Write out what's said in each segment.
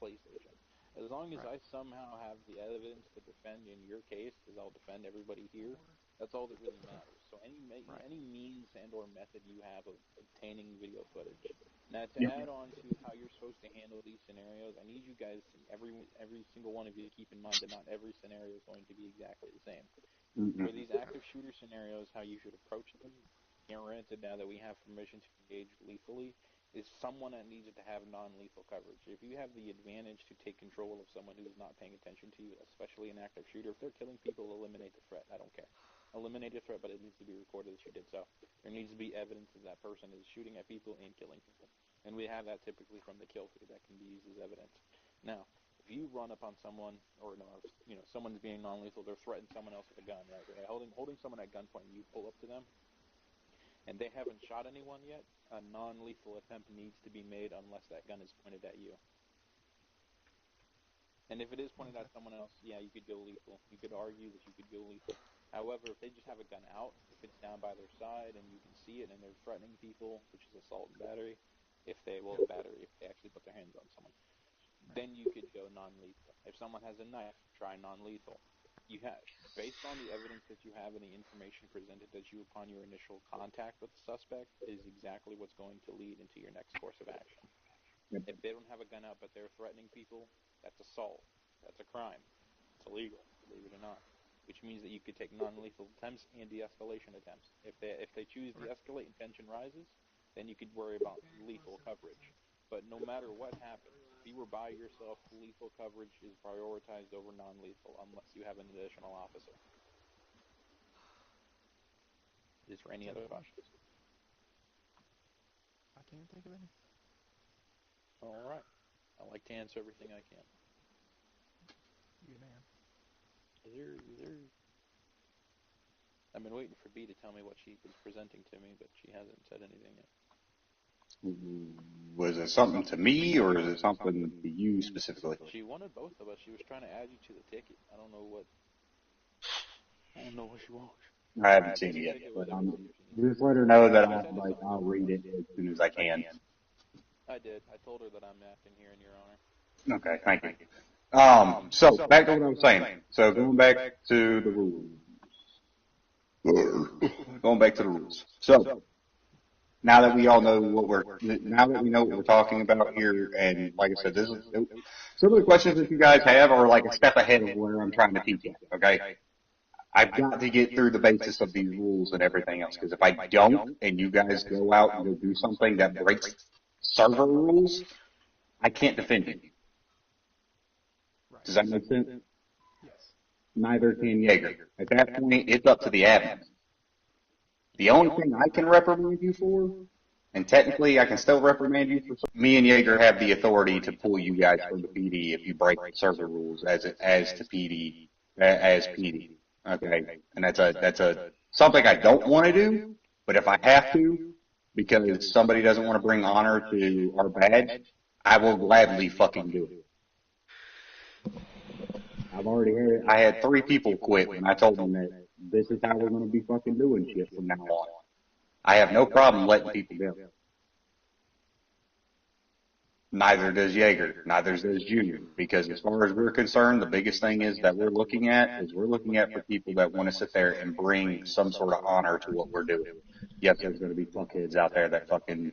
PlayStation. As long as I somehow have the evidence to defend in your case, because I'll defend everybody here, that's all that really matters. So any means and or method you have of obtaining video footage. Now, to add on to how you're supposed to handle these scenarios, I need you guys, every single one of you, to keep in mind that not every scenario is going to be exactly the same. For these active shooter scenarios, how you should approach them, granted now that we have permission to engage lethally, is someone that needs to have non-lethal coverage. If you have the advantage to take control of someone who's not paying attention to you, especially an active shooter, if they're killing people, eliminate the threat. I don't care. Eliminate the threat, but it needs to be recorded that you did so. There needs to be evidence that that person is shooting at people and killing people. And we have that typically from the kill feed that can be used as evidence. Now, if you run up on someone, or someone's being non-lethal, they're threatening someone else with a gun, right? They're holding someone at gunpoint, and you pull up to them, and they haven't shot anyone yet, a non-lethal attempt needs to be made unless that gun is pointed at you. And if it is pointed at someone else, yeah, you could go lethal. You could argue that you could go lethal. However, if they just have a gun out, if it's down by their side and you can see it and they're threatening people, which is assault and battery, if they actually put their hands on someone, then you could go non-lethal. If someone has a knife, try non-lethal. Based on the evidence that you have and the information presented to you upon your initial contact with the suspect, is exactly what's going to lead into your next course of action. If they don't have a gun out but they're threatening people, that's assault. That's a crime. It's illegal, believe it or not. Which means that you could take non-lethal attempts and de-escalation attempts. If they choose de-escalate and tension rises, then you could worry about lethal coverage. But no matter what happens, if you were by yourself, lethal coverage is prioritized over non-lethal unless you have an additional officer. Is there any other questions? I can't think of any. All right. I like to answer everything I can. You man. Is there... I've been waiting for B to tell me what she was presenting to me, but she hasn't said anything yet. Was it something to me, or is it something to you specifically? She wanted both of us. She was trying to add you to the ticket. I don't know what she wants. I haven't seen it yet, but just let her know that I'll read it as soon as I can. I did. I told her that I'm acting here in your honor. Okay, thank you. So back to what I was saying. So going back to the rules. So now that we all know now that we know what we're talking about here, and like I said, this is some of the questions that you guys have are like a step ahead of where I'm trying to teach you. Okay, I've got to get through the basis of these rules and everything else, because if I don't, and you guys go out and go do something that breaks server rules, I can't defend you. Does that make sense? Yes. Neither can Jaeger. At that point, it's up to the admin. The only thing I can reprimand you for, and technically I can still reprimand you for, me and Jaeger have the authority to pull you guys from the PD if you break server rules as PD. Okay, and that's something I don't want to do, but if I have to, because somebody doesn't want to bring honor to our badge, I will gladly fucking do it. I had 3 people quit when I told them that this is how we're going to be fucking doing shit from now on. I have no problem letting people go. Neither does Jaeger. Neither does Junior. Because as far as we're concerned, the biggest thing is that we're looking at for people that want to sit there and bring some sort of honor to what we're doing. Yes, there's going to be fuckheads out there that fucking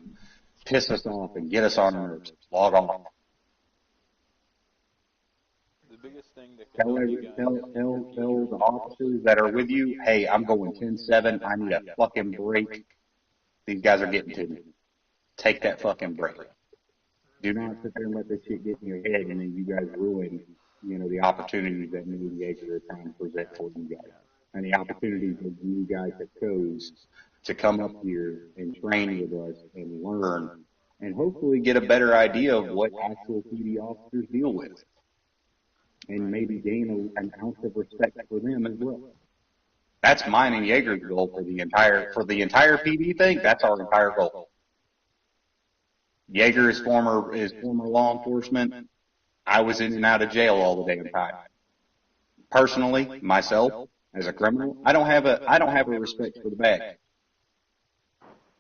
piss us off and get us on our nerves. Log off. The biggest thing that Tell the officers that are with you, hey, I'm going 10-7. I need a fucking break. These guys are getting to me. Take that fucking break. Do not sit there and let this shit get in your head, and then you guys ruin, the opportunities that me and Jaeger are trying to present for you guys. And the opportunities that you guys have chose to come up here and train with us and learn, and hopefully get a better idea of what actual PD officers deal with. And maybe gain an ounce of respect for them as well. That's mine and Jaeger's goal for the entire PD thing. That's our entire goal. Jaeger is former law enforcement. I was in and out of jail all the damn time. Personally, myself, as a criminal, I don't have a respect for the bag.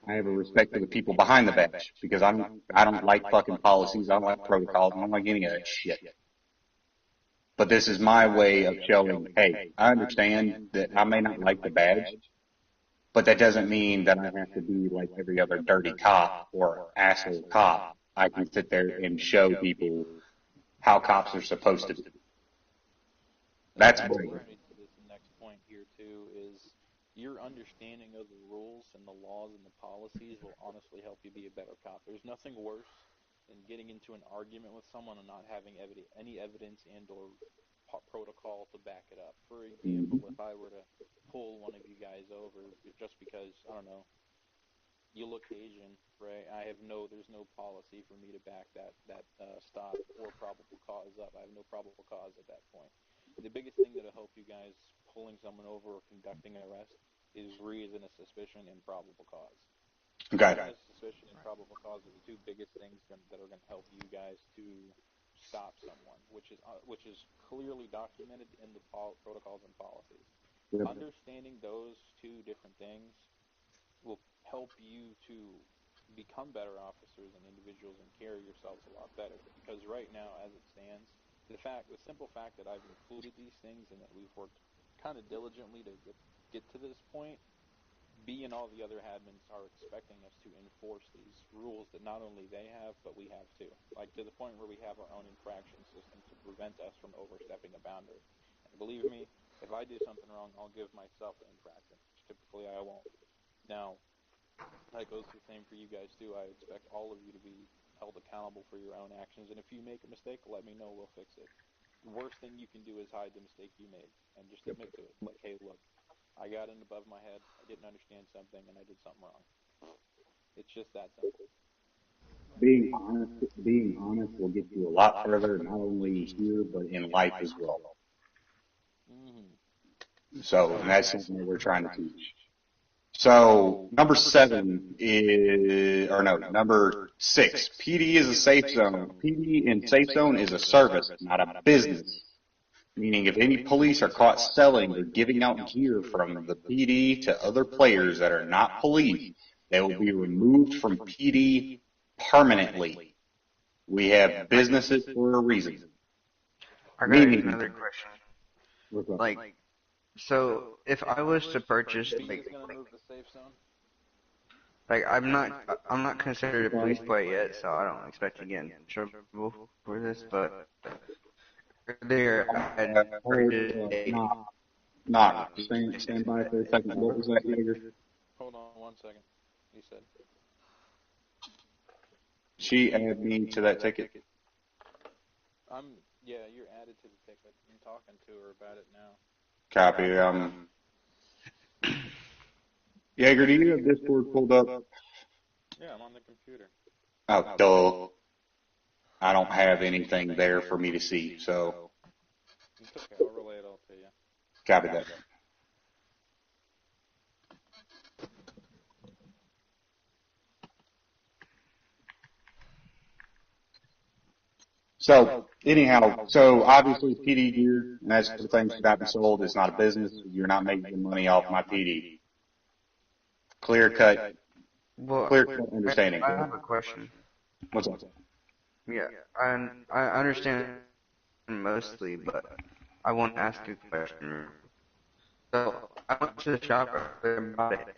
I have a respect for the people behind the badge because I don't like fucking policies. I don't like protocols. I don't like any of that shit. But this is my way of showing, hey, I understand that I may not like the badge, but that doesn't mean that I have to be like every other dirty cop or asshole cop. I can sit there and show people how cops are supposed to be. That's great. To this next point here too is your understanding of the rules and the laws and the policies will honestly help you be a better cop. There's nothing worse than getting into an argument with someone and not having any evidence and or protocol to back it up. For example, if I were to pull one of you guys over just because, I don't know, you look Asian, right? There's no policy for me to back that stop or probable cause up. I have no probable cause at that point. The biggest thing that'll help you guys pulling someone over or conducting an arrest is reason a suspicion and probable cause. Okay. Reason a suspicion and probable cause are the two biggest things that are going to help you guys to stop someone, which is clearly documented in the protocols and policies. Yep. Understanding those two different things will help you to become better officers and individuals and carry yourselves a lot better. Because right now, as it stands, the simple fact that I've included these things and that we've worked kind of diligently to get to this point, B and all the other admins are expecting us to enforce these rules that not only they have, but we have too. Like to the point where we have our own infraction system to prevent us from overstepping a boundary. And believe me, if I do something wrong, I'll give myself an infraction, which typically I won't. Now, that goes the same for you guys too. I expect all of you to be held accountable for your own actions, and if you make a mistake, let me know, we'll fix it. The worst thing you can do is hide the mistake you made, and just admit to it. Like, hey, look, I got in above my head, I didn't understand something, and I did something wrong. It's just that simple. Being honest will get you a lot further, not only here, but in life as well. Mm-hmm. So, and that's something that we're trying to teach. So, number 6, PD is a safe zone. PD in safe zone is a service, not a business. Meaning if any police are caught selling or giving out gear from the PD to other players that are not police, they will be removed from PD permanently. We have businesses for a reason. I got another question. So if I was to purchase I'm not considered a police player yet, so I don't expect to get in trouble for this, but earlier I had purchased stand by for a second. What was that, Jaeger? Hold on 1 second. You said she added me to that ticket. Yeah, you're added to the ticket. I'm talking to her about it now. Copy. Jaeger, do you have Discord pulled up? Yeah, I'm on the computer. Oh, duh. I don't have anything there for me to see, so. It's okay, I'll relay it all to you. Copy that. So, anyhow, obviously PD gear, and that's the things that have been sold. It's not a business. You're not making money off my PD. Clear cut understanding. I have a question. What's up? Yeah, I understand mostly, but I want to ask you a question. So, I went to the shop and bought it,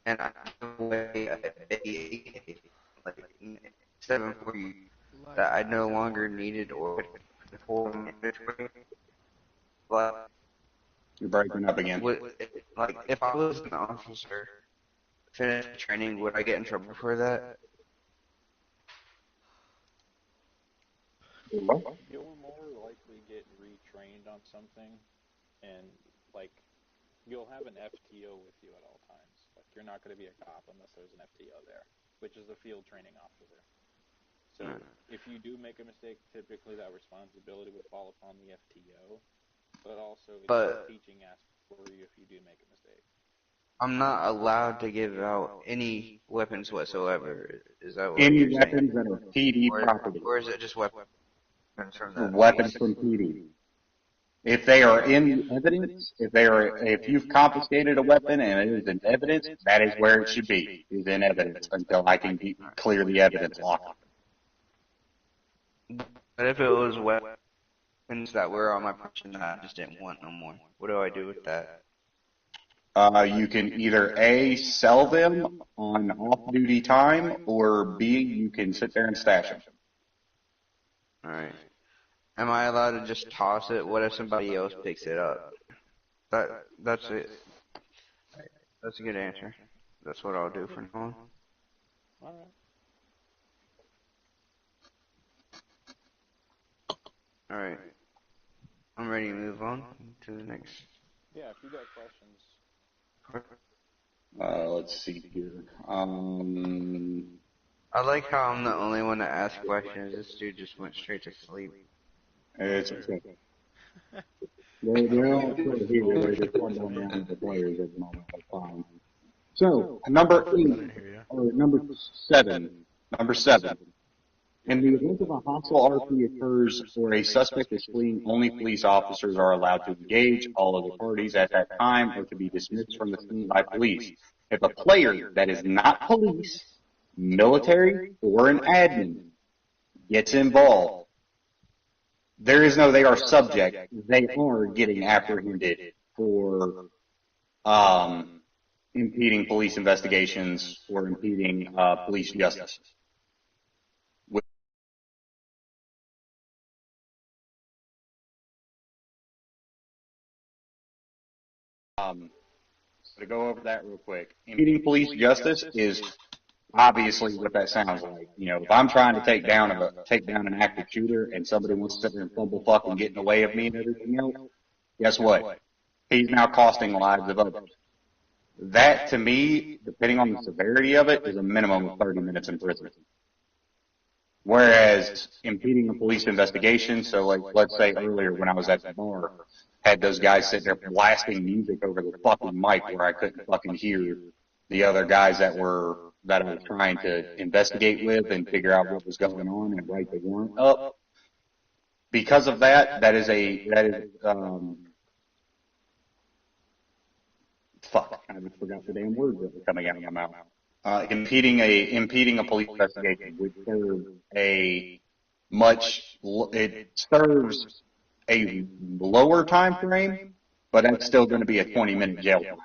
and I took away a AK, like 740, that I no longer needed or could hold in inventory. But you're breaking up again. If I was an officer, finished training, would I get in trouble for that? You'll more likely get retrained on something, and you'll have an FTO with you at all times. Like you're not going to be a cop unless there's an FTO there, which is a field training officer. So if you do make a mistake, typically that responsibility would fall upon the FTO, but also it's a teaching aspect for you if you do make a mistake. I'm not allowed to give out any weapons whatsoever. Is that what any you're weapons saying? that are PD property? Or is it just weapons from the Weapons from PD. If they are in evidence, if you've confiscated a weapon and it is in evidence, that is where it should be, is in evidence until I can clear the evidence lock. But if it was weapons that were on my person that I just didn't want no more, what do I do with that? You can either A, sell them on off-duty time, or B, you can sit there and stash them. Alright. Am I allowed to just toss it? What if somebody else picks it up? That's it. That's a good answer. That's what I'll do for now on. Alright. Alright. I'm ready to move on to the next. Yeah, if you got questions. Let's see here. I like how I'm the only one to ask questions. This dude just went straight to sleep. It's okay. They're all sort of here. They're just wondering around the players at the moment. That's fine. So, number 7. In the event of a hostile RP occurs or a suspect is fleeing, only police officers are allowed to engage. All other parties at that time are to be dismissed from the scene by police. If a player that is not police, military, or an admin gets involved, there is no they are subject. They are getting apprehended for impeding police investigations or impeding police justice. So to go over that real quick, impeding police justice is obviously what that sounds like. You know, if I'm trying to take down an active shooter and somebody wants to sit there and fumble fuck and get in the way of me and everything else, guess what? He's now costing lives of others. That, to me, depending on the severity of it, is a minimum of 30 minutes in prison. Whereas impeding a police investigation, so like, let's say earlier when I was at the bar, had those guys sitting there blasting music over the fucking mic where I couldn't fucking hear the other guys that I was trying to investigate with and figure out what was going on and write the warrant up. Because of that, fuck, I just forgot the damn words that were coming out of my mouth. Impeding a police investigation would serve it serves a lower time frame, but that's still going to be a 20-minute jail time.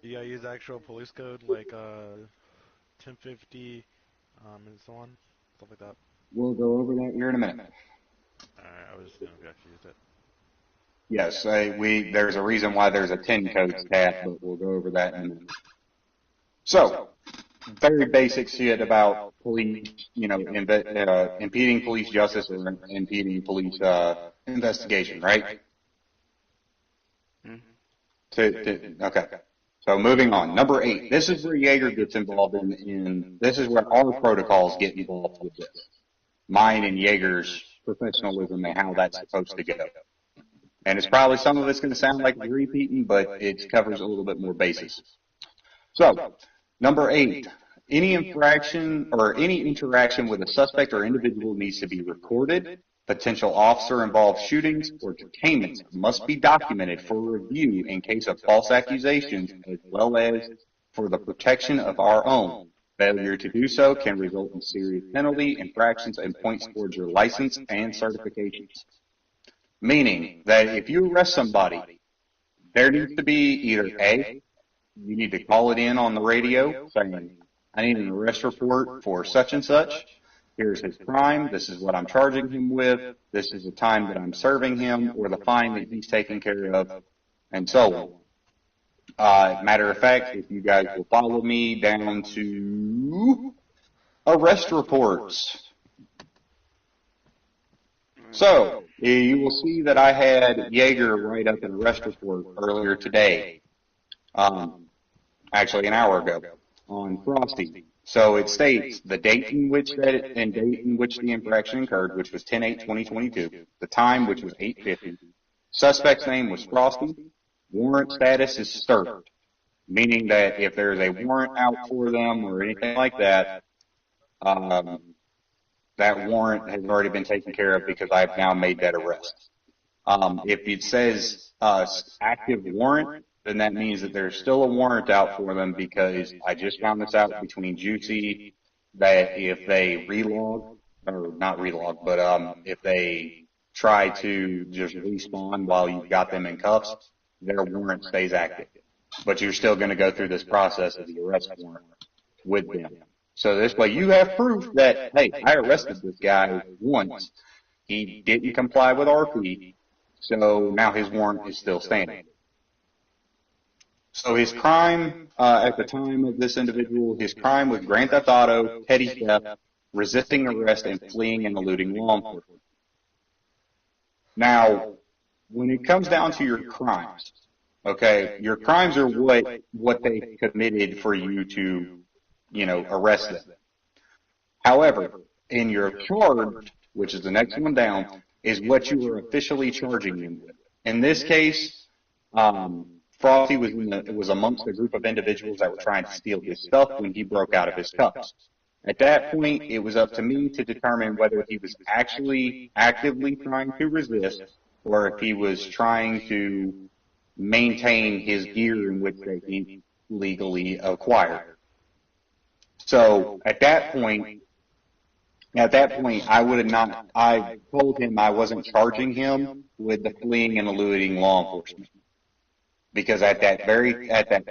You gotta use actual police code like 1050 and so on, stuff like that. We'll go over that here in a minute. Alright, I was just gonna actually use it. Yes, there's a reason why there's a 10 code stat, but we'll go over that in a minute. So, very basic shit about police, impeding police justice or impeding police investigation, right? Okay. So moving on. Number 8. This is where Jaeger gets involved this is where our protocols get involved with this. Mine and Jaeger's professionalism and how that's supposed to go. And it's probably some of it's going to sound like we're repeating, but it covers a little bit more basis. So, number 8. Any infraction or any interaction with a suspect or individual needs to be recorded. Potential officer-involved shootings or detainments must be documented for review in case of false accusations as well as for the protection of our own. Failure to do so can result in serious penalty, infractions, and points towards your license and certifications. Meaning that if you arrest somebody, there needs to be either A, you need to call it in on the radio saying, I need an arrest report for such and such. Here's his crime. This is what I'm charging him with. This is the time that I'm serving him or the fine that he's taking care of, and so on. Matter of fact, if you guys will follow me down to arrest reports. So, you will see that I had Jaeger write up an arrest report earlier today. Actually an hour ago on Frosty. So it states the date in which the infraction occurred, which was 10/8/2022. The time, which was 8:50. Suspect's name was Frosty. Warrant status is served, meaning that if there's a warrant out for them or anything like that, that warrant has already been taken care of because I've now made that arrest. If it says active warrant, then that means that there's still a warrant out for them, because I just found this out between Juicy that if they relog, or not relog, but if they try to just respawn while you've got them in cuffs, their warrant stays active. But you're still going to go through this process of the arrest warrant with them. So this way you have proof that, hey, I arrested this guy once. He didn't comply with RP, so now his warrant is still standing. So his crime, at the time of this individual, his crime was grand theft auto, petty theft, resisting arrest, and fleeing and eluding law enforcement. Now, when it comes down to your crimes, okay, your crimes are what they committed for you to, arrest them. However, in your charge, which is the next one down, is what you are officially charging them with. In this case, Frosty was amongst a group of individuals that were trying to steal his stuff when he broke out of his cuffs. At that point, it was up to me to determine whether he was actually actively trying to resist, or if he was trying to maintain his gear in which that he legally acquired. So at that point, I told him I wasn't charging him with the fleeing and eluding law enforcement. Because at that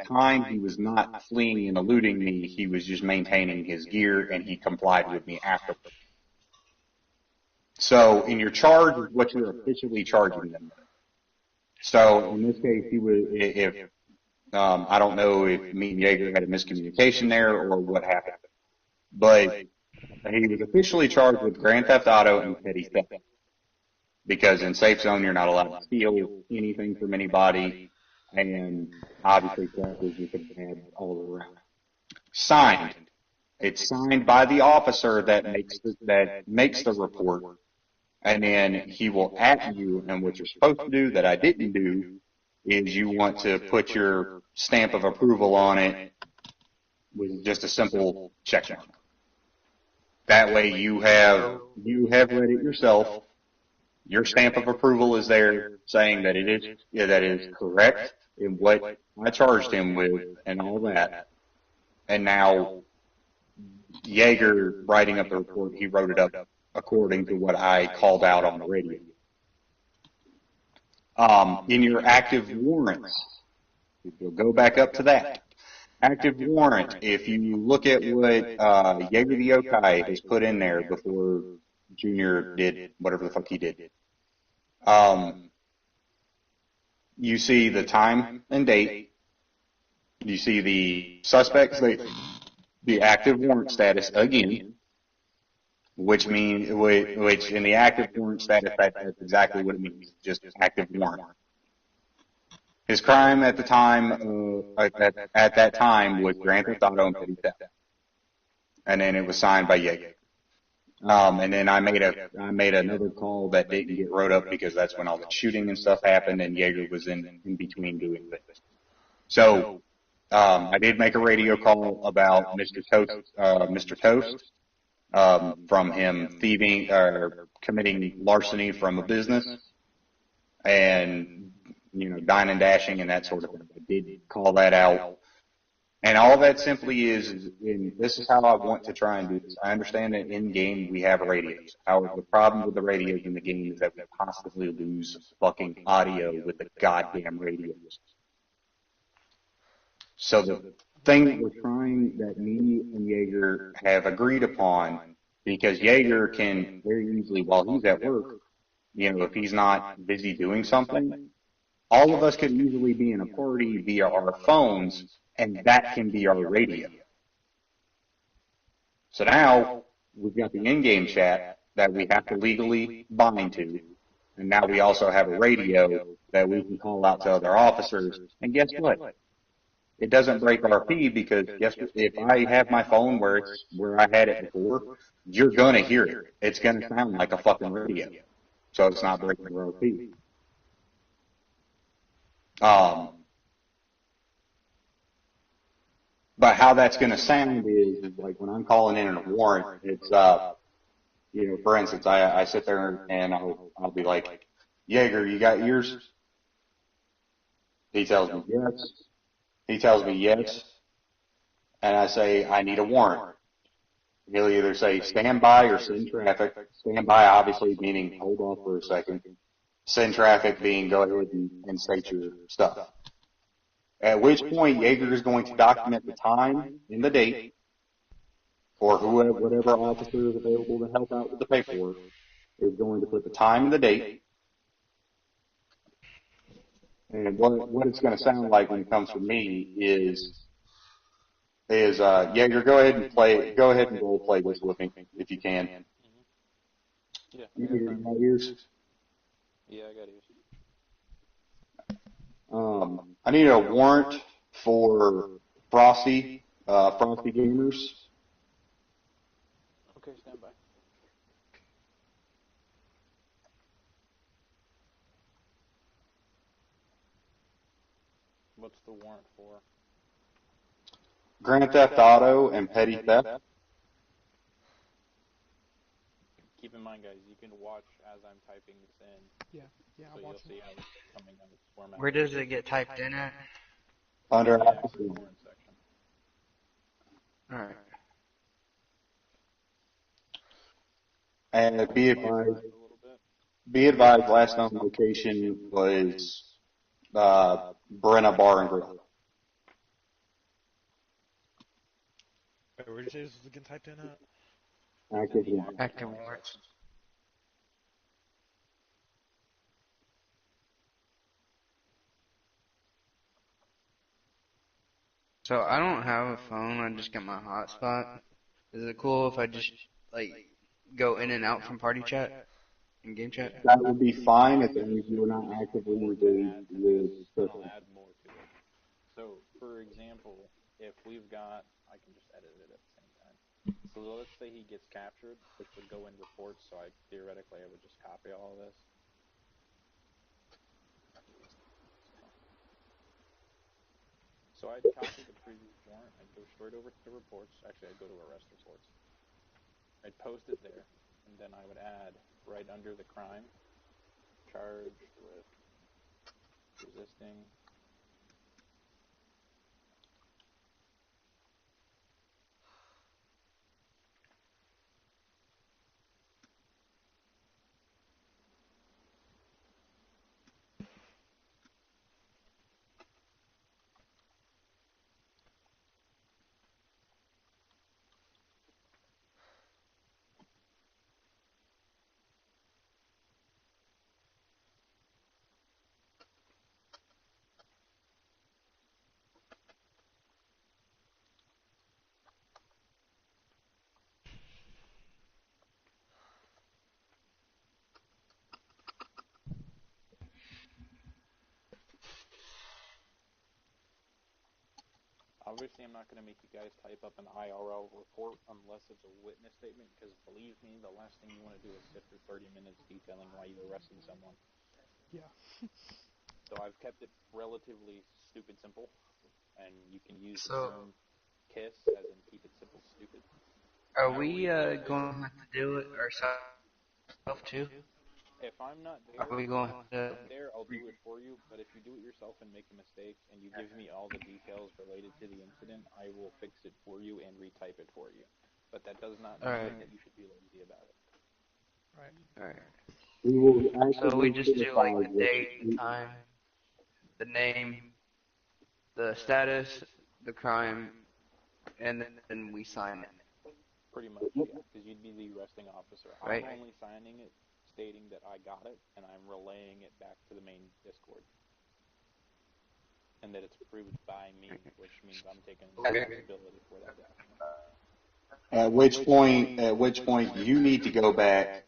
time, he was not fleeing and eluding me, he was just maintaining his gear, and he complied with me afterwards. So in your charge is what you're officially charging them. So in this case, I don't know if me and Jaeger had a miscommunication there or what happened, but he was officially charged with grand theft auto and petty theft. Because in safe zone, you're not allowed to steal anything from anybody, and obviously classes you can have all around. Signed. It's signed by the officer that makes the report, and then he will at you, and what you're supposed to do that I didn't do is you want to put your stamp of approval on it with just a simple check mark. That way you have read it yourself. Your stamp of approval is there saying that it is correct in what I charged him with and all that. And now Jaeger writing up the report, he wrote it up according to what I called out on the radio. In your active warrants, if you'll go back up to that. Active warrant, if you look at what Jaeger the Yokai has put in there before Junior did whatever the fuck he did, you see the time and date, you see the suspects, the active warrant status again, which in the active warrant status, that's exactly what it means, just active warrant. His crime at the time, at that time, was grand theft auto and petty theft, and then it was signed by Jaeger. And then I made another call that didn't get wrote up because that's when all the shooting and stuff happened, and Jaeger was in between doing this. So I did make a radio call about Mr. Toast, from him thieving or committing larceny from a business, and dine and dashing and that sort of thing. I did call that out. And all that simply is, and this is how I want to try and do this. I understand that in game we have radios. However, the problem with the radios in the game is that we constantly lose fucking audio with the goddamn radios. So the thing that me and Jaeger have agreed upon, because Jaeger can very easily, while he's at work, if he's not busy doing something, all of us could easily be in a party via our phones, and that can be our radio. So now we've got the in-game chat that we have to legally bind to, and now we also have a radio that we can call out to other officers. And guess what? It doesn't break RP, because guess what? If I have my phone where I had it before, you're gonna hear it. It's gonna sound like a fucking radio. So it's not breaking RP. But how that's going to sound is like when I'm calling in a warrant, it's, for instance, I sit there and I'll be like, Jaeger, you got yours? He tells me yes. He tells me yes. And I say, I need a warrant. He'll either say stand by or send traffic. Stand by obviously meaning hold off for a second. Send traffic being go ahead and state your stuff. At which point Jaeger is going to document the time and the date, or whoever, whatever officer is available to help out with the paperwork is going to put the time and the date. And what it's going to sound like when it comes from me is Jaeger, go ahead and role play this with me if you can. Yeah. You got ears? Yeah, I got ears. I need a warrant for Frosty Gamers. Okay, stand by. What's the warrant for? Grand Theft Auto and petty theft. Keep in mind, guys, you can watch as I'm typing this in. Yeah, so I'm you'll watching. see how it's coming on its format. Where does it get typed in at? Under the warrant section. Alright. And be advised, last known location was Brenna Bar and Grill. Where did you say this was again typed in at? Active warrants. So I don't have a phone, I just got my hotspot. Is it cool if I just, like, go in and out from party chat and game chat? That would be fine as long as you are not actively engaged with I'll add more to it. So, for example, if we've got, I can just edit it at the same time. So let's say he gets captured, which would go in reports, so theoretically I would just copy all of this. So I'd copy the previous warrant, I'd go straight over to reports, actually I'd go to arrest reports. I'd post it there, and then I would add, right under the crime, charged with resisting. Obviously, I'm not going to make you guys type up an IRL report unless it's a witness statement, because believe me, the last thing you want to do is sit for 30 minutes detailing why you arrested someone. Yeah. So I've kept it relatively stupid simple, and you can use the term KISS as in keep it simple stupid. Are we going to have to do it ourselves too? If I'm not there, Are we going to... I'll do it for you, but if you do it yourself and make a mistake, and you give me all the details related to the incident, I will fix it for you and retype it for you. But that does not mean that you should be lazy about it. Alright. So we just do like the date, the time, the name, the status, the crime, and then we sign it. Pretty much, yeah, because you'd be the arresting officer. Right. I'm only signing it, stating that I got it, and I'm relaying it back to the main Discord. And that it's approved by me, which means I'm taking responsibility for that document. At which point you need to go back,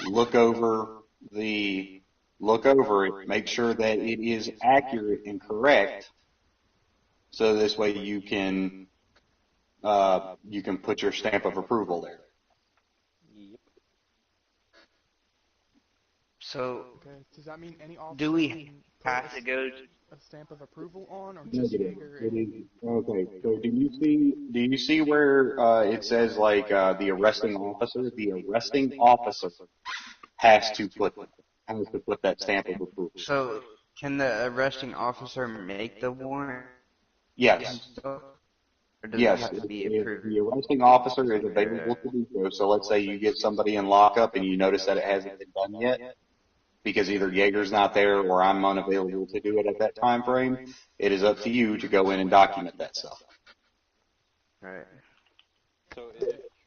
look over it, make sure that it is accurate and correct, so this way you can put your stamp of approval there. Yep. So, Okay. Does that mean any officer do we can have to go... a stamp of approval on, or just Jaeger? Okay. So do you see where it says like the arresting officer? The arresting officer has to put has to put that stamp of approval. So, can the arresting officer make the warrant? Yes. Or does Yes, it have to be if approved? the arresting officer is available to do so, so let's say you get somebody in lockup and you notice that it hasn't been done yet, because either Jaeger's not there or I'm unavailable to do it at that time frame, it is up to you to go in and document that stuff. Right. So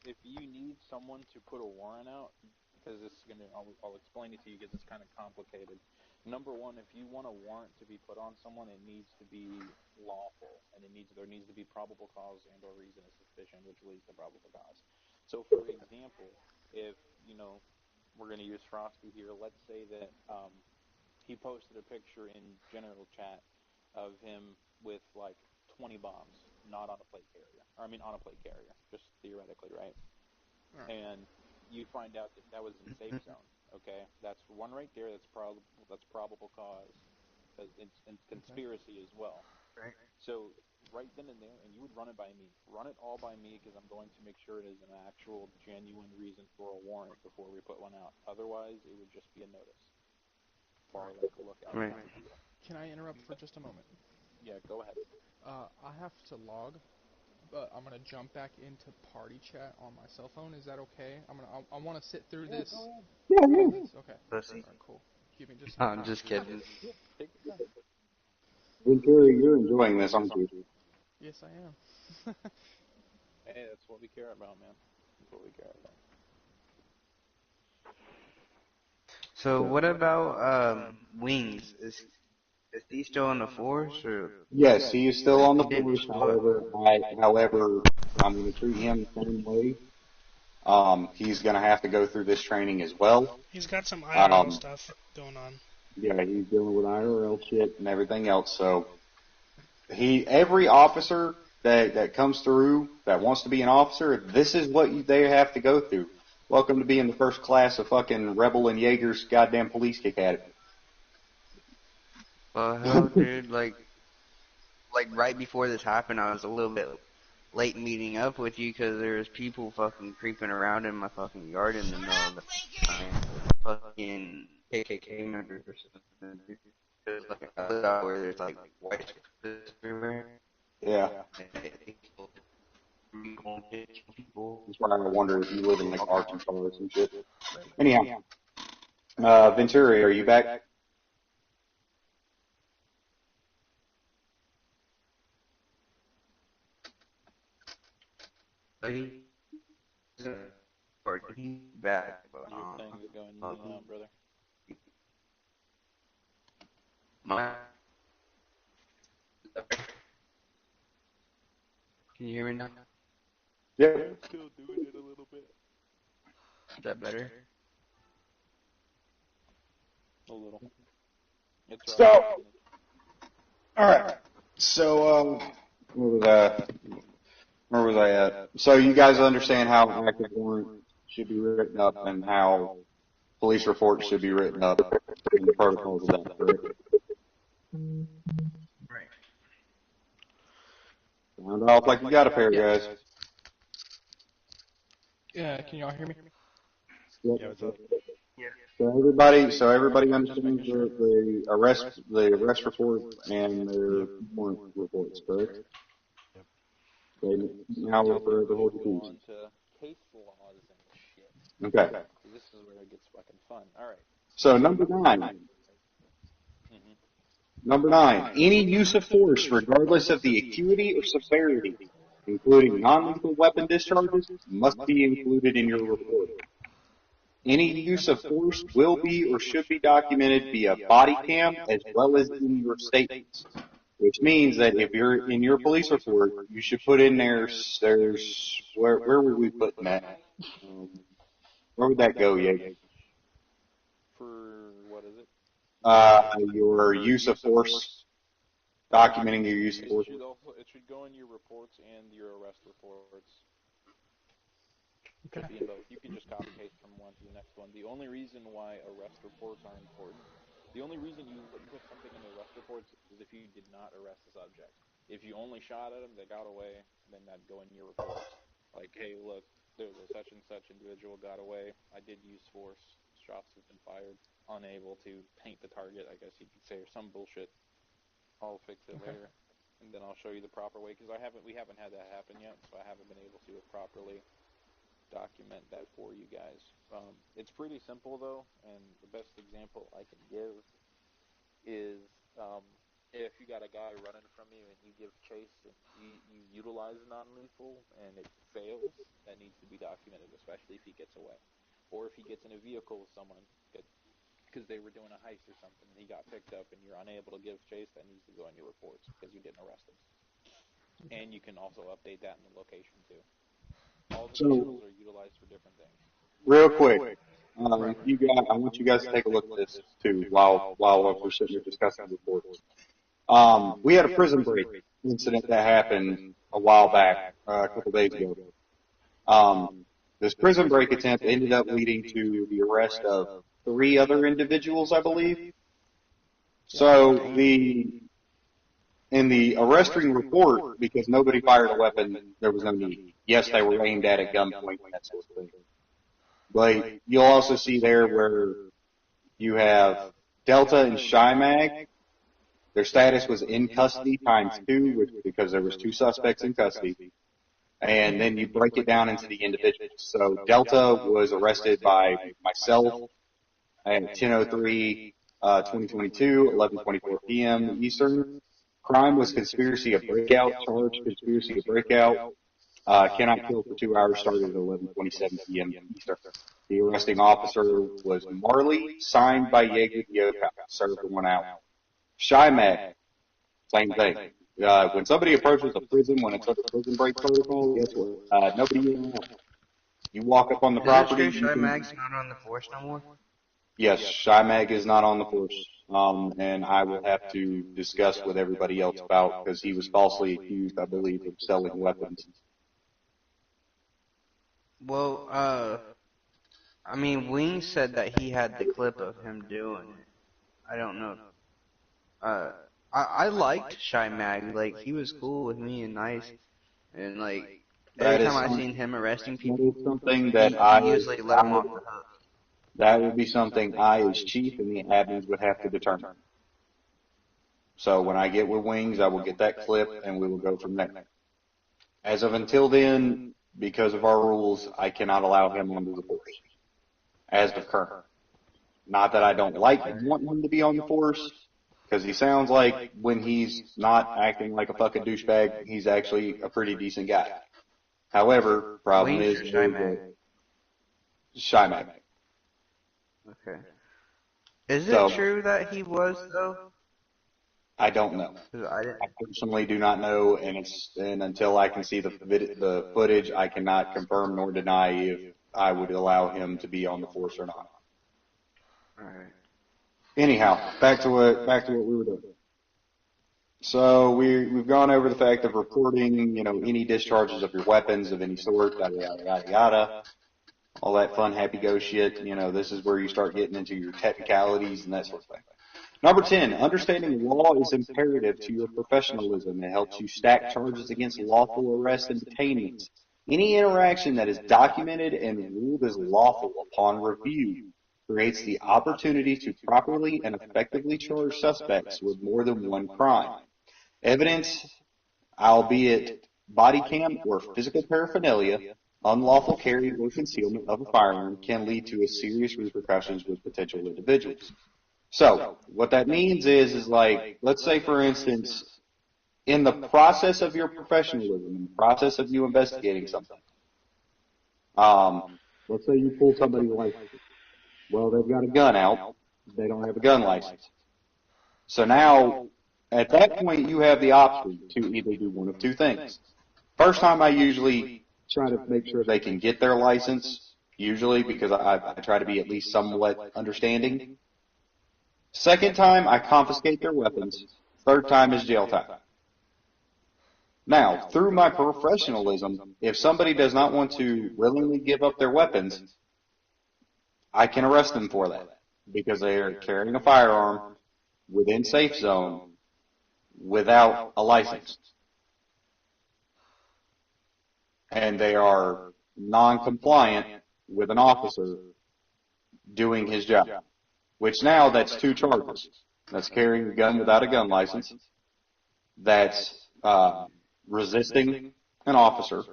if you need someone to put a warrant out, because this is I'll explain it to you because it's kind of complicated. Number one, if you want a warrant to be put on someone, it needs to be lawful, and there needs to be probable cause and or reason of suspicion, which leads to probable cause. So, for example, if we're going to use Frosty here, let's say that he posted a picture in general chat of him with like 20 bombs, not on a plate carrier. Or, I mean, on a plate carrier, just theoretically, right? And you find out that was in safe zone. Okay, that's one right there. That's probable cause. It's conspiracy as well. Right. So right then and there, and you would run it by me. Run it all by me because I'm going to make sure it is an actual, genuine reason for a warrant before we put one out. Otherwise, it would just be a notice. Or like a lookout. Right. Can I interrupt for just a moment? Yeah, go ahead. I have to log, but I'm gonna jump back into party chat on my cell phone. Is that okay? I want to sit through this. Yeah, yeah. Okay. Pussy. Alright, cool. Give me just. I'm just kidding. Take your time. Ventura, you're enjoying this, aren't you? Yes, I am. Hey, that's what we care about, man. That's what we care about. So, what about Wings? Is he still on the force, or? Yes, he is still on the force. However, I'm going to treat him the same way. He's going to have to go through this training as well. He's got some IRL stuff going on. Yeah, he's dealing with IRL shit and everything else. So every officer that comes through that wants to be an officer, this is what they have to go through. Welcome to being the first class of fucking Rebel and Jaeger's goddamn police academy. Well, hell, dude, like right before this happened, I was a little bit late meeting up with you because there was people fucking creeping around in my fucking yard in the middle of the night. Fucking KKK members or something. There's like a out where there's like white everywhere. Yeah. People. That's why I wonder if you live in like Arkansas or some shit. Anyhow, Ventura, are you back? Or he's back, but Your things are going in and out, brother. Can you hear me now? Yeah. I'm still doing it a little bit. Is that better? A little. It's So, right. alright. So, where was I at? So you guys understand how active warrants should be written up and how police reports should be written up and the protocols of that, correct? Right. Sound off like you got a pair, guys. Yeah, can y'all hear me? Yep. Yeah, what's up? So everybody understands the arrest report and their warrant reports, correct? Yep. Okay, now we're for the whole Go piece. on to case laws and shit. Okay. This is where it gets fucking fun. Alright. So number 9. Number 9. Any use of force, regardless of the acuity or severity, including non-lethal weapon discharges, must be included in your report. Any use of force will be or should be documented via body cam as well as in your statements. Which means that if you're in your police report, you should put in where would we put that? Where would that go, Yeg? For, what is it? Your use of force, documenting your use of force. It should go in your reports and your arrest reports. Okay. Should be in both. You can just copy paste from one to the next one. The only reason why arrest reports are important, the only reason you wouldn't put something in the arrest reports is if you did not arrest the subject. If you only shot at them, they got away, then that'd go in your reports. Like, hey, look, there's a such and such individual got away. I did use force, shots have been fired, unable to paint the target, I guess you could say, or some bullshit. I'll fix it later, and then I'll show you the proper way, because we haven't had that happen yet, so I haven't been able to properly document that for you guys. It's pretty simple though, and the best example I can give is if you got a guy running from you and you give chase and you utilize non-lethal and it fails, that needs to be documented, especially if he gets away, or if he gets in a vehicle with someone because they were doing a heist or something and he got picked up and you're unable to give chase, that needs to go in your reports because you didn't arrest him. And you can also update that in the location too. All the vehicles are utilized for different things. Real quick, I want you guys to take a look at this too while we're sitting here discussing the reports. We had a prison break incident that happened a while back, a couple days ago. This prison break attempt ended up leading to the arrest of 3 other individuals, I believe. So in the arresting report, because nobody fired a weapon, there was no need. Yes, they were aimed at gunpoint and that sort of thing. But you'll also see there where you have Delta and Shy-Mag. Their status was in custody ×2, because there was 2 suspects in custody. And then you break it down into the individuals. So Delta was arrested by myself at 10:03, 2022, 11:24 p.m. Eastern. Crime was conspiracy of breakout, charge conspiracy of breakout. Cannot kill for 2 hours, started at 11:27 p.m. Eastern. The arresting officer was Marley, signed by Jaeger Yoka, served for 1 hour. Shy-Mag, same thing. When somebody approaches a prison, when it's a prison break protocol, guess what? Nobody in there. You walk up on the property. Is it true Shy-Mag's not on the force no more? Yes, Shy-Mag is not on the force. And I will have to discuss with everybody else about, because he was falsely accused, I believe, of selling weapons. Well, I mean, Wing said that he had the clip of him doing it. I don't know. I liked Shy-Mag. Like, he was cool with me and nice. And, like, every time I seen him arresting people, something that he usually let him off the hook. That would be something I, as chief, and the admins would have to determine. So when I get with Wings, I will get that clip, and we will go from there. As of until then, because of our rules, I cannot allow him onto the force. As of current. Not that I don't want him to be on the force, because he sounds like when he's not acting like a fucking douchebag, he's actually a pretty decent guy. However, problem Wings is or Shy-Mag? Shy-Mag. Okay. Is it true that he was, though? I don't know. I personally do not know, and until I can see the footage, I cannot confirm nor deny if I would allow him to be on the force or not. Alright. Anyhow, back to what we were doing. So we've gone over the fact of reporting, any discharges of your weapons of any sort, yada yada yada yada. All that fun, happy-go shit. This is where you start getting into your technicalities and that sort of thing. Number 10, understanding law is imperative to your professionalism. It helps you stack charges against lawful arrest and detainment. Any interaction that is documented and ruled as lawful upon review creates the opportunity to properly and effectively charge suspects with more than one crime. Evidence, albeit body cam or physical paraphernalia, unlawful carry or concealment of a firearm can lead to serious repercussions with potential individuals. So, what that means is like, let's say for instance, in the process of your professionalism, in the process of you investigating something, let's say you pull somebody's license. Well, they've got a gun out, they don't have a gun license. So now, at that point, you have the option to either do one of two things. First time I usually try to make sure they can get their license, usually because I try to be at least somewhat understanding. Second time, I confiscate their weapons. Third time is jail time. Now, through my professionalism, if somebody does not want to willingly give up their weapons, I can arrest them for that because they are carrying a firearm within safe zone without a license. And they are non-compliant with an officer doing his job, which now that's 2 charges. That's carrying a gun without a gun license. That's resisting an officer.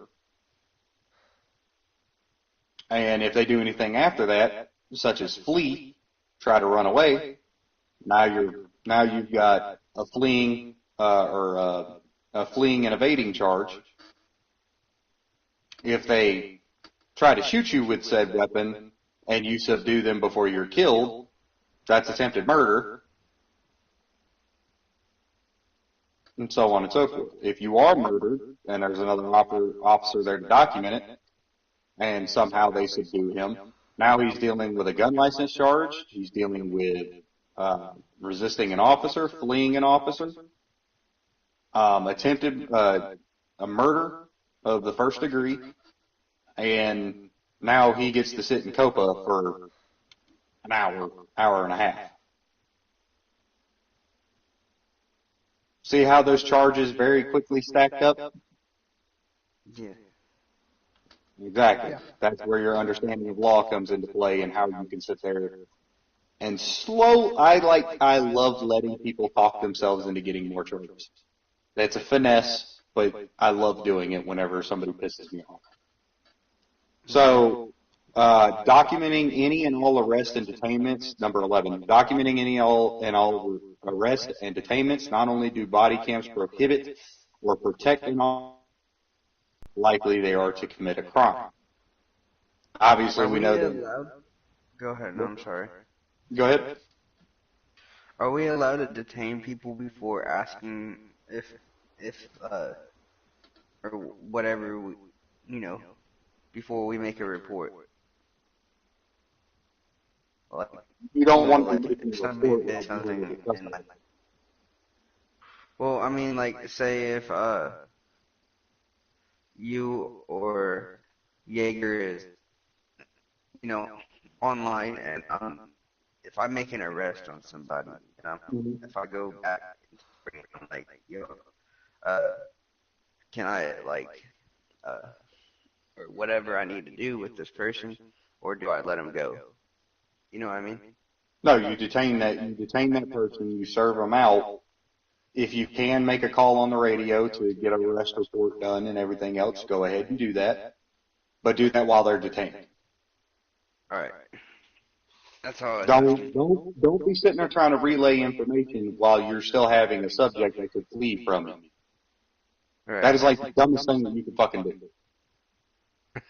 And if they do anything after that, such as flee, try to run away, now you've got a fleeing a fleeing and evading charge. If they try to shoot you with said weapon and you subdue them before you're killed, that's attempted murder, and so on and so forth. If you are murdered and there's another officer there to document it, and somehow they subdue him, now he's dealing with a gun license charge, he's dealing with resisting an officer, fleeing an officer, attempted a murder of the first degree, and now he gets to sit in COPA for an hour and a half. See how those charges very quickly stacked up? Yeah. Exactly. Yeah. That's where your understanding of law comes into play and how you can sit there and I love letting people talk themselves into getting more charges. That's a finesse, but I love doing it whenever somebody pisses me off. So, documenting any and all arrest and detainments, number 11, documenting any and all arrest and detainments, not only do body cams prohibit or protect an officer, likely they are to commit a crime. Obviously, we know that. Go ahead, no, I'm sorry. Go ahead. Are we allowed to detain people before asking if or whatever, before we make a report? Like, you don't want to if somebody did something and well, I mean, like, say if you or Jaeger is, online, and if I make an arrest on somebody, if I go back and I'm like, can I, or whatever I need to do with this person, or do I let him go? You know what I mean? No, you detain that person, you serve them out. If you can make a call on the radio to get an arrest report done and everything else, go ahead and do that. But do that while they're detained. All right. That's all. Don't be sitting there trying to relay information while you're still having a subject that could flee from you. Right. That is like the dumbest thing that you could fucking do.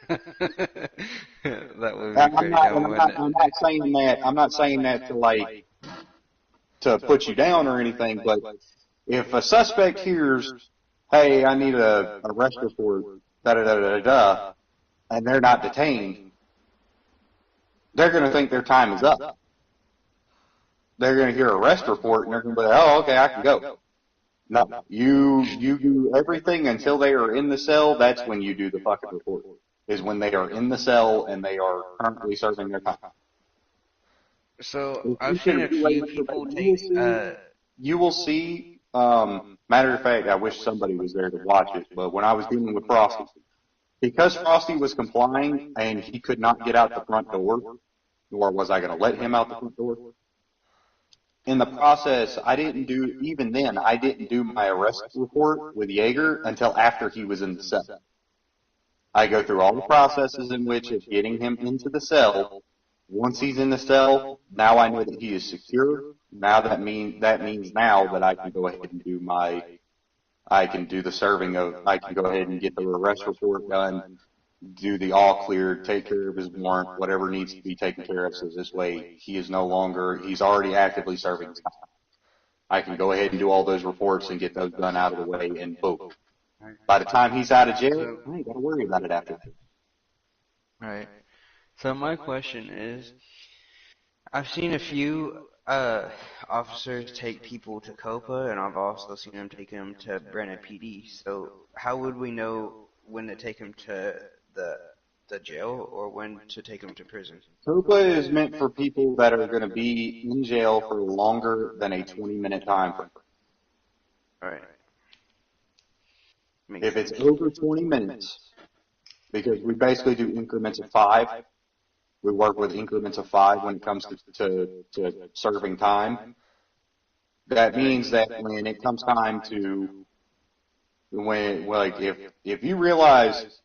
That would be pretty dumb. I'm not saying that to put you down or anything, but if a suspect hears, hey, I need a arrest report, and they're not detained, they're going to think their time is up. They're going to hear arrest report and they're going to be like, oh, okay, I can go. No, you do everything until they are in the cell. That's when you do the fucking report. Is when they are in the cell and they are currently serving their time. So I've seen a few people take. You will see. Matter of fact, I wish somebody was there to watch it. But when I was dealing with Frosty, because Frosty was complying and he could not get out the front door, nor was I going to let him out the front door. In the process, I didn't do my arrest report with Jaeger until after he was in the cell. I go through all the processes in which of getting him into the cell. Once he's in the cell, now I know that he is secure. Now that means now that I can go ahead and do I can do the serving of, I can go ahead and get the arrest report done, do the all clear, take care of his warrant, whatever needs to be taken care of, so this way he's already actively serving his time. I can go ahead and do all those reports and get those done out of the way, and boom. By the time he's out of jail, I ain't got to worry about it after that. Right. So my question is, I've seen a few officers take people to COPA, and I've also seen them take them to Brennan PD. So how would we know when to take them to the jail or when to take them to prison? COPA is meant for people that are going to be in jail for longer than a 20-minute time frame. All right. If it's over 20 minutes, because we basically do increments of 5, We work with increments of 5 when it comes to serving time. That means that when it comes time to, if you realize,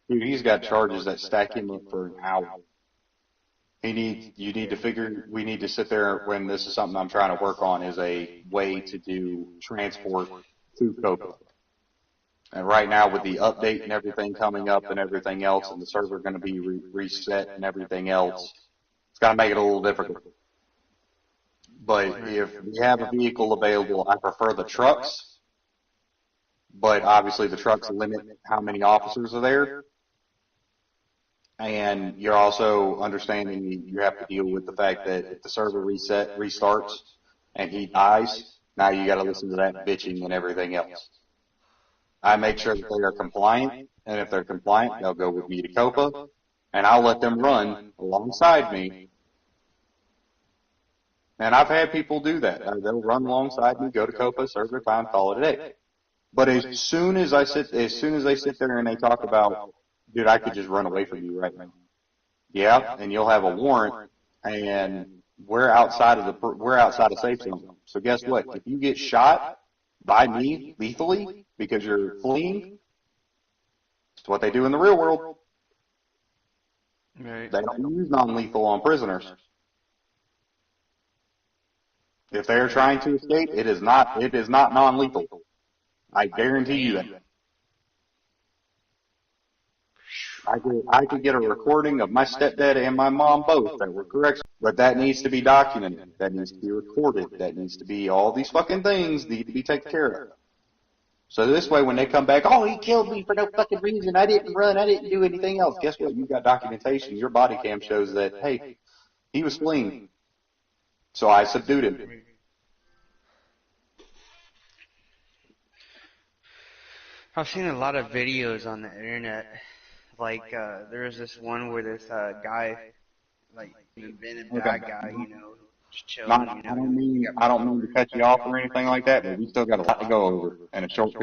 dude, he's got charges that stack him up for an hour. We need to sit there when this is something I'm trying to work on, is a way to do transport to COPA. And right now with the update and everything coming up and everything else, and the server going to be reset and everything else, it's going to make it a little difficult. But if we have a vehicle available, I prefer the trucks. But obviously the trucks limit how many officers are there. And you're also understanding you have to deal with the fact that if the server restarts and he dies, now you got to listen to that bitching and everything else. I make sure that they are compliant, and if they're compliant, they'll go with me to COPA, and I'll let them run alongside me. And I've had people do that. They'll run alongside me, go to COPA, serve their time, call it a day. But as soon as they sit there and they talk about, dude, I could just run away from you right now. Yeah, and you'll have a warrant, and we're outside of safe zone. So guess what? If you get shot by me lethally because you're fleeing, it's what they do in the real world. Right. They don't use non-lethal on prisoners. If they are trying to escape, it is not non-lethal. I guarantee you that. I could get a recording of my stepdad and my mom both that were correct, but that needs to be documented. That needs to be recorded. That needs to be, all these fucking things need to be taken care of. So this way when they come back, oh, he killed me for no fucking reason. I didn't run. I didn't do anything else. Guess what? You've got documentation. Your body cam shows that, hey, he was fleeing. So I subdued him. I've seen a lot of videos on the internet. Like, there was this one where this guy, like, been a bad guy, just chilling. I don't mean to cut you off or anything like that, but we still got a lot to go over in a short period.